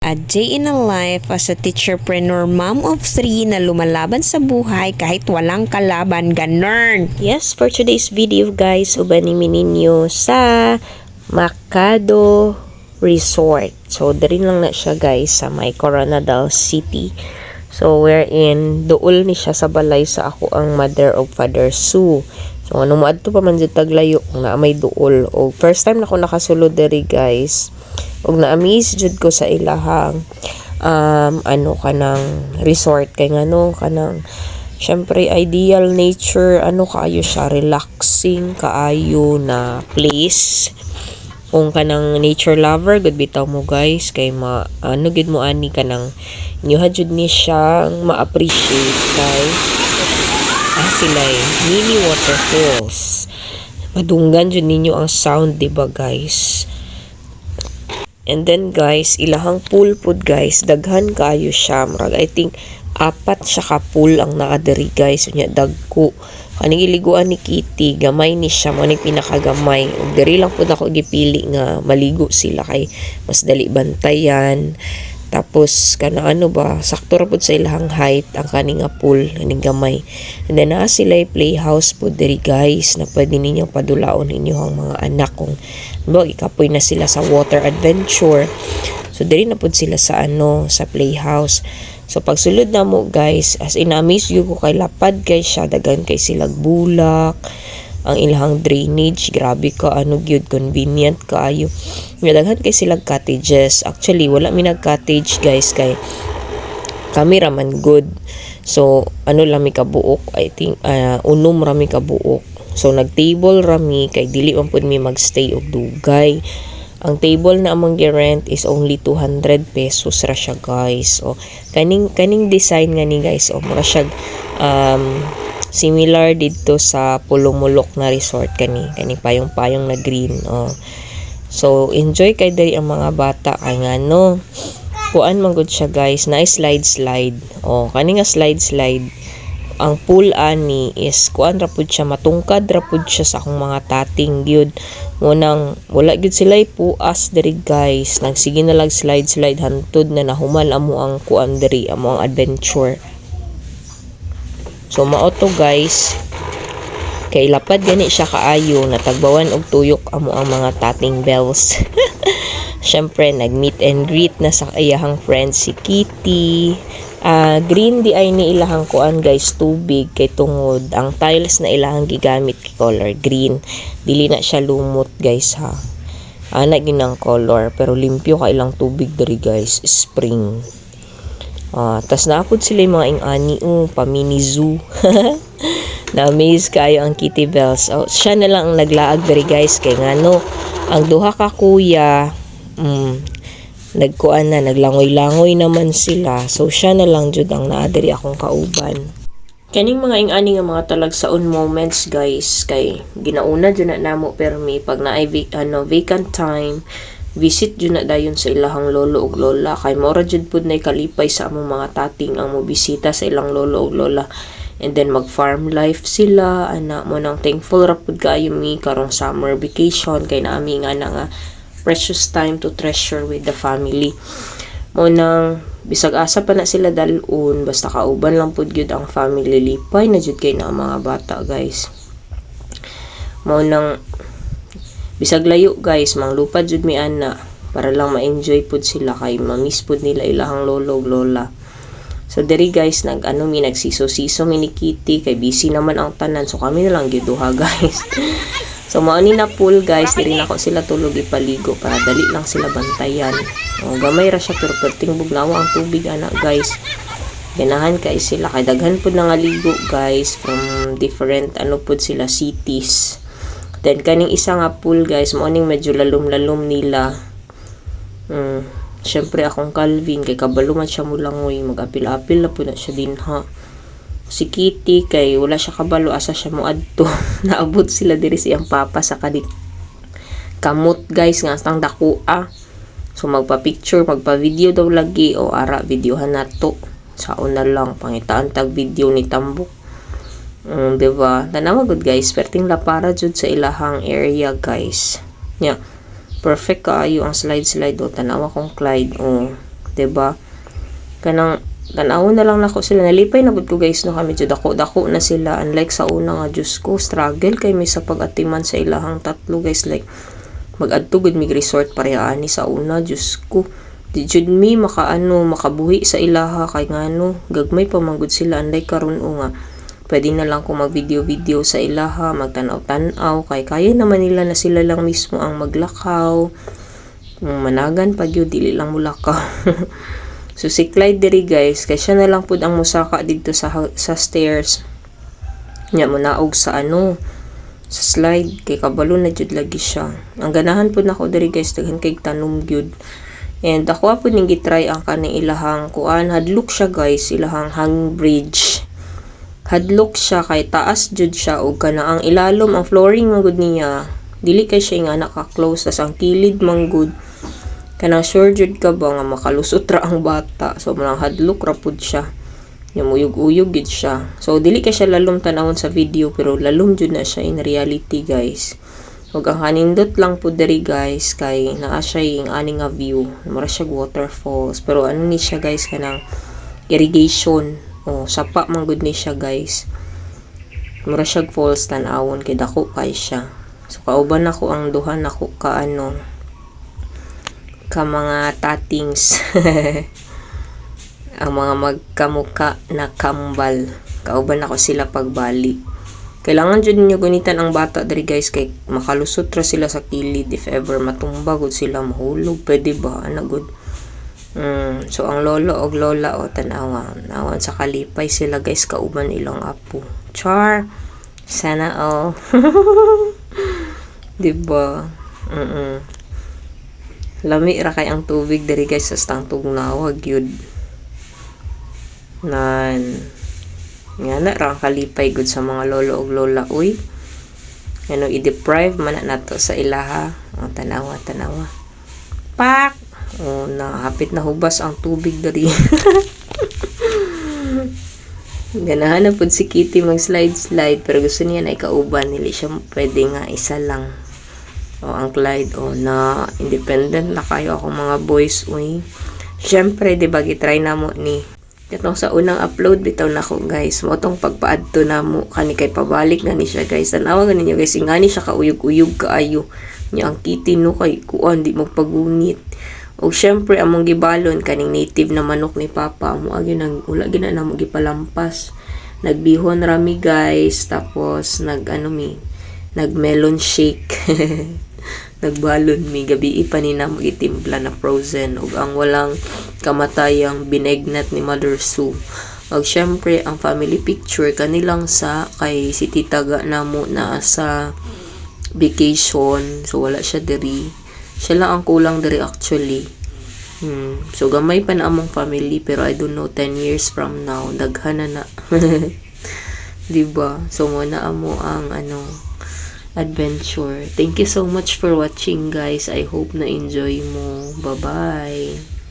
A day in a life as a teacherpreneur, mom of 3 na lumalaban sa buhay kahit walang kalaban, ganern. Yes, for today's video guys, ubanimi ninyo sa Macado Resort. So, dari lang na siya guys sa may Coronadal City. So, wherein duol ni siya sa balay sa ako ang mother of Father Sue. So, ano mo adto pa man dyan taglayo na may duol. O, first time na ako nakasulod dari guys. Og na-amaze jud ko sa ilahang kanang resort kay ngano kanang syempre ideal nature, kaayo siya, relaxing kaayo na place. Kung kanang nature lover good bitaw mo guys kay gid mo ani kanang inyo jud ni siya ma-appreciate kay sila mini waterfalls. Madunggan jud ninyo ang sound, diba guys? And then guys, ilahang pool pod guys, daghan kaayo siya. Murag I think 4 siya ka pool ang nakadiri guys. Unya dagko. Kaning iliguan ni Kitty, gamay ni siya, mo ni pinakagamay. Ug diri lang pud ako gipili nga maligo sila kay mas dali bantayan. Tapos kana sakto ra pud sa ilahang height ang kaning pool, kaning gamay. And then sila playhouse pud diri guys na pwede ninyo padulaon ninyo ang mga anak kung ikapoy na sila sa water adventure. So diri na pud sila sa sa playhouse. So pagsulod na mo guys, as in amaze you ko kay lapad guys siya, dagan kay silag bulak. Ang ilahang drainage, grabe ka, gyud convenient kaayo. Daghan kay silang cottages. Actually, wala mi nag-cottage guys kay kami raman good. So, lang mi kabuok, I think, unom rami kabuok. So, nag-table rami kay dili man pud mi magstay og dugay. Ang table na among gi-rent is only 200 pesos ra siya guys. O, kaning design nga ni guys, mura siya similar dito sa Pulumulok na resort kani payong-payong na green. So enjoy kay diri ang mga bata kay ngano kuan man gud siya guys, na slide kani nga slide ang pool ani is kuan ra pud siya, matungkad ra pud siya sa akong mga tating gyud mo nang wala gyud sila puas diri guys, nagsige na lang slide hantod na nahuman amo ang kuan diri amo ang adventure. So mao to guys, kay lapad gani siya kaayo, natagbawan og tuyok amo ang mga tating bells. Syempre nag-meet and greet na sa iyahang friend si Kitty. Green di ay ni ilahang kuan guys, tubig kay tungod ang tiles na ilahang gigamit kay color green. Dili na siya lumot guys ha. Ana ginang color pero limpyo ka ilang tubig diri guys, spring. Tas naapod sila yung mga ingani pa-mini zoo. Na-amaze kayo ang Kitty Bells. Siya na lang ang naglaag diri guys kay ngano ang duha ka kuya naglangoy-langoy naman sila. So siya na lang jud ang naa diri akong kauban. Kaning mga ingani nga mga talagsaon moments guys kay ginauna jud na namo permi pag naay vacant time. Visit jud na dayon sa ilahang lolo ug lola kay mora jud pud nay kalipay sa among mga tating ang mobisita sa ilang lolo ug lola. And then mag farm life sila, mo nang thankful ra pud kaayo mi karong summer vacation kay naami nga precious time to treasure with the family. Mo nang bisag asa pa na sila dalun, basta kauban lang pud gyud ang family, lipay na jud kay na mga bata guys. Mo nang bisag layo guys, manglupad jud mi ana para lang ma-enjoy pud sila kay ma-miss pud nila ilahang lolo ug lola. So diri guys nagsiso-siso mi ni Kitty kay busy naman ang tanan, so kami na lang gyud duha guys. So mao ni na pool guys, diri na ko sila tulog ipaligo para dali lang sila bantayan. Gamay ra siya pero perting bugnawa ang tubig ana guys. Ganahan kay sila kay daghan pud nga ligo guys from different pud sila cities. Then kaning isa nga pool guys, mo ning medyo lalom-lalom nila. Syempre akong Calvin kay kabalo man siya mulangoy, mag-apil-apil na po na siya din ha. Si Kitty kay wala siya kabalo asa siya mo adto. Naabot sila diri siyang papa sa kadit kamot guys nga astang dakua. So magpa-picture, magpa-video daw lagi o ara videohan nato. Saon na lang pangitaan tag video ni Tambok. Diba? Tanawa good guys, perting lapara jud sa ilahang area guys. Yeah. Perfect kaayo ang slide tanawa kong Clyde. 'Diba? Kanang tanaw na lang nako sila, nalipay na gud ko guys no, kami jud dako na sila, unlike sa una nga Diyos ko struggle kay mi sa pag-atiman sa ilahang tatlo guys, like mag-adto gud mig resort pareha ani sa una. Diyos ko di jud mi makabuhi sa ilaha kay ngano gagmay pa man gud sila, unlike karon nga pwede na lang ko mag video sa ilaha, magtanaw-tanaw kay kaya naman nila na sila lang mismo ang maglakaw, managan pa gyud dili lang mulakaw. So si Clyde diri guys, kay siya na lang pud ang musaka dito sa stairs. Nya mo naog sa sa slide kay kabalo na jud lagi siya. Ang ganahan pud nako diri guys, daghan kay tanom gyud. And ako pud ning gitry ang kaning ilahang kuan, hadlok siya guys, ilahang hang bridge. Hadlok siya kay taas jud siya og kana ang ilalom, ang flooring man gud niya. Dili kay siya nga naka-close as ang kilid man gud. Kanang sure jud ka ba nga makalusot ra ang bata. So manang hadlok ra pud siya. Uyog-uyog gid siya. So dili kay siya lalom tanawon sa video, pero lalom jud na siya in reality guys. Ug ang hanindot lang pud diri guys kay naa siya ing ani nga view. Mura siya waterfalls, pero ano ni siya guys kanang irrigation. Sapa man gud ni siya guys. Mura siya falls tan-awon kay dako kay siya. So kauban ako ang duha nako ka mga tatings. Ang mga magkamuka na kambal. Kauban ako sila pagbali. Kailangan jud ninyo gunitan ang bata diri guys kay makalusot ra sila sa kilid if ever matumba gud sila, mahulog, pwede ba ana gud. So ang lolo og lola tanawan sa kalipay sila guys, kauban ilang apo. Char sana all. Diba? Lami ra kay ang tubig diri guys sa stang tugnaw gyud. Nan nga na ra kalipay gud sa mga lolo ug lola uy. I-deprive man nato sa ilaha. Tanawa. Pak. Na hapit na hubas ang tubig diri. Ganahan na pud si Kitty mag slide pero gusto niya na ikauban, nili siya pwede nga isa lang. Ang Clyde na independent na kayo ako mga boys uy. Syempre di ba gitry na mo ni katong sa unang upload bitaw na ko guys, mo tong pagpaadto na mo kani kay pabalik na ni siya guys. Tanawa ganin niyo guys, ingani siya kauyog-uyog kaayo nya ang Kitty no kay kuan di magpagunit. O syempre among gibalon kaning native na manok ni Papa mo agi nang wala gina na mo gipalampas. Nagbihon rami guys, tapos nag melon shake. Nagbalon mi gabi pa ni na mo itimpla na frozen ug ang walang kamatayang binegnat ni Mother Sue. Ug syempre ang family picture kanilang sa kay si tita ga na mo na sa vacation, so wala siya diri. Siya lang ang kulang diri actually. So gamay pa na among family, pero I don't know 10 years from now daghan na. Diba? So muna amo ang adventure. Thank you so much for watching guys. I hope na enjoy mo. Bye-bye.